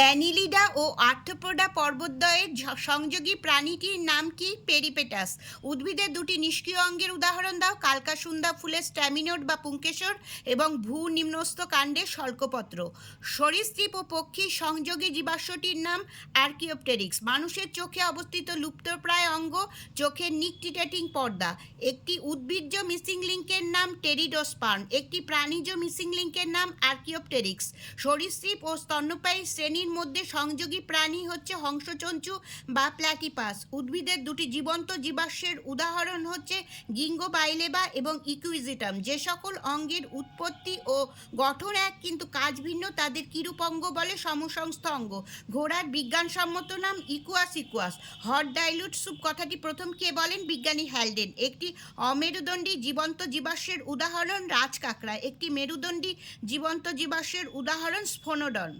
Annelida ও arthropoda পর্বতদ্বয়ের সংযোগী প্রাণীটির নাম কি? পেরিপেটাস। উদ্ভিদের দুটি নিষ্ক্রিয় অঙ্গের উদাহরণ দাও। কালকাসুন্দা ফুলের স্ট্যামিনোড বা পুংকেশর এবং ভূ নিম্নস্থ কাণ্ডের শল্কপত্র। সরীসৃপ ও পক্ষীর সংযোগী জীবাশ্মটির নাম আর্কিওপটেরিক্স। মানুষের চোখে অবস্থিত লুপ্তপ্রায় অঙ্গ চোখের নিকটিটেটিং পর্দা। একটি উদ্ভিজ্জ মিসিং লিঙ্কের নাম টেরিডোস্পার্ম। একটি প্রাণীজ মিসিং লিঙ্কের নাম আর্কিওপটেরিক্স। সরীসৃপ ও স্তন্যপায়ী শ্রেণীর মধ্যে সংযোগী প্রাণী হচ্ছে হংসচঞ্চু বা প্ল্যাটিপাস। উদ্ভিদের দুটি জীবন্ত জীবাশ্মের উদাহরণ হচ্ছে গিঙ্গো বাইলেবা এবং ইকুইজিটাম। যে সকল অঙ্গের উৎপত্তি ও গঠন এক কিন্তু কাজ ভিন্ন তাদের কিরূপ অঙ্গ বলে? সমসংস্থ অঙ্গ। ঘোড়ার বিজ্ঞানসম্মত নাম equals equals. Hot dilute soup কথাটি প্রথম কে বলেন? বিজ্ঞানী হ্যালডেন। একটি অমেরুদণ্ডী জীবন্ত জীবাশ্মের উদাহরণ রাজকাঁকড়া। একটি মেরুদণ্ডী জীবন্ত জীবাশ্মের উদাহরণ স্ফোনোডন।